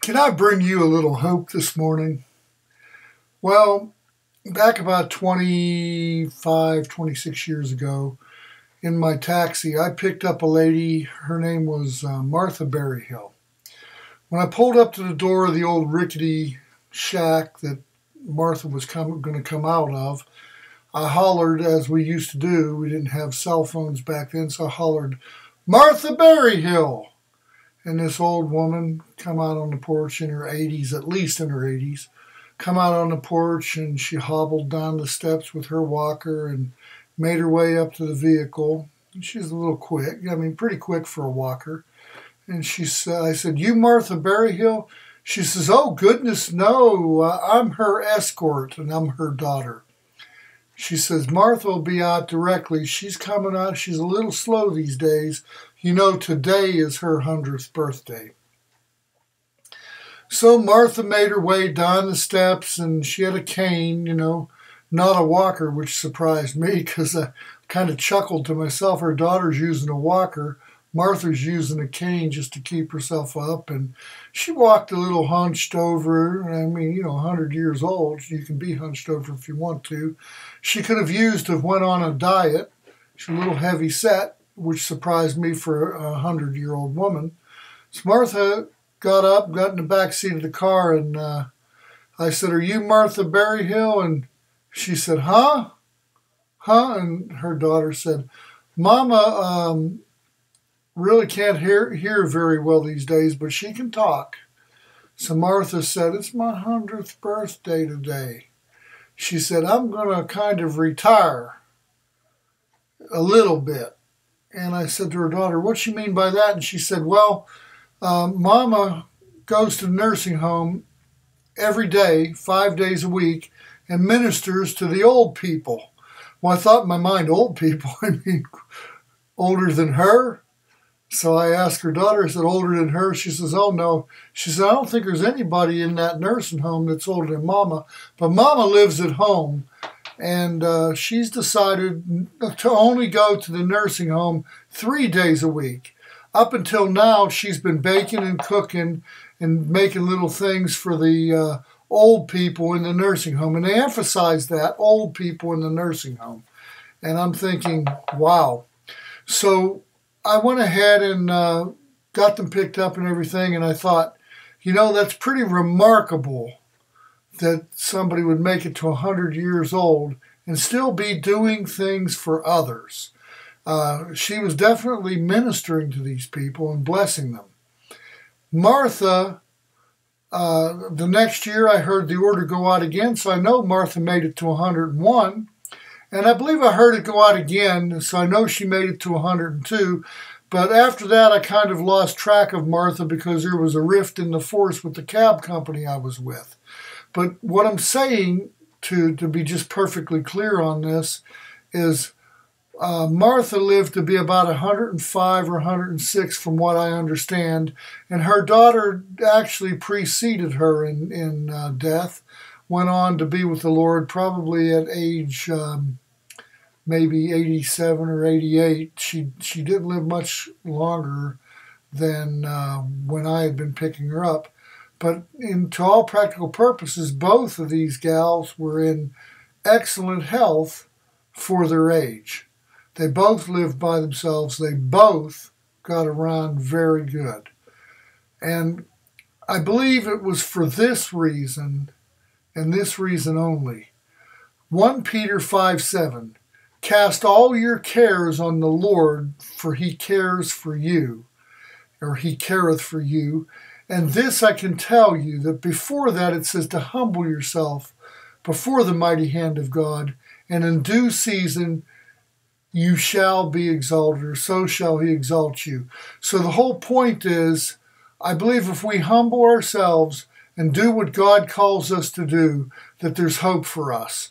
Can I bring you a little hope this morning? Well, back about 25, 26 years ago, in my taxi, I picked up a lady. Her name was Martha Berryhill. When I pulled up to the door of the old rickety shack that Martha was going to come out of, I hollered, as we used to do. We didn't have cell phones back then, so I hollered, "Martha Berryhill!" And this old woman come out on the porch in her 80s, at least in her 80s, come out on the porch, and she hobbled down the steps with her walker and made her way up to the vehicle. She's a little quick, pretty quick for a walker. And I said, "You Martha Berryhill?" She says, "Oh, goodness, no, I'm her escort, and I'm her daughter." She says, "Martha will be out directly. She's coming out. She's a little slow these days. You know, today is her 100th birthday." So Martha made her way down the steps, and she had a cane, not a walker, which surprised me because I kind of chuckled to myself. Her daughter's using a walker. Martha's using a cane just to keep herself up, and she walked a little hunched over. 100 years old. You can be hunched over if you want to. She could have went on a diet. She's a little heavy set, which surprised me for a 100-year-old woman. So Martha got up, got in the back seat of the car, and I said, "Are you Martha Berryhill?" And she said, "Huh? Huh?" And her daughter said, "Mama really can't hear very well these days, but she can talk." So Martha said, "It's my 100th birthday today." She said, "I'm going to kind of retire a little bit." And I said to her daughter, "What you mean by that?" And she said, "Well, Mama goes to the nursing home every day, 5 days a week, and ministers to the old people." Well, I thought in my mind, old people, older than her? So I asked her daughter, I said, "Older than her?" She says, "Oh, no." She said, "I don't think there's anybody in that nursing home that's older than Mama, but Mama lives at home, and she's decided to only go to the nursing home 3 days a week. Up until now, she's been baking and cooking and making little things for the old people in the nursing home." And they emphasize that, old people in the nursing home. And I'm thinking, wow. So I went ahead and got them picked up and everything, and I thought, that's pretty remarkable that somebody would make it to 100 years old and still be doing things for others. She was definitely ministering to these people and blessing them. Martha, the next year I heard the order go out again, so I know Martha made it to 101. And I believe I heard it go out again, so I know she made it to 102. But after that, I kind of lost track of Martha because there was a rift in the force with the cab company I was with. But what I'm saying, to be just perfectly clear on this, is Martha lived to be about 105 or 106 from what I understand, and her daughter actually preceded her in death, went on to be with the Lord probably at age maybe 87 or 88. She didn't live much longer than when I had been picking her up. But to all practical purposes, both of these gals were in excellent health for their age. They both lived by themselves. They both got around very good. And I believe it was for this reason, and this reason only. 1 Peter 5:7, "Cast all your cares on the Lord, for he cares for you," or he careth for you. "And this I can tell you," that before that it says to humble yourself before the mighty hand of God, "and in due season you shall be exalted," or so shall he exalt you. So the whole point is, I believe if we humble ourselves and do what God calls us to do, that there's hope for us.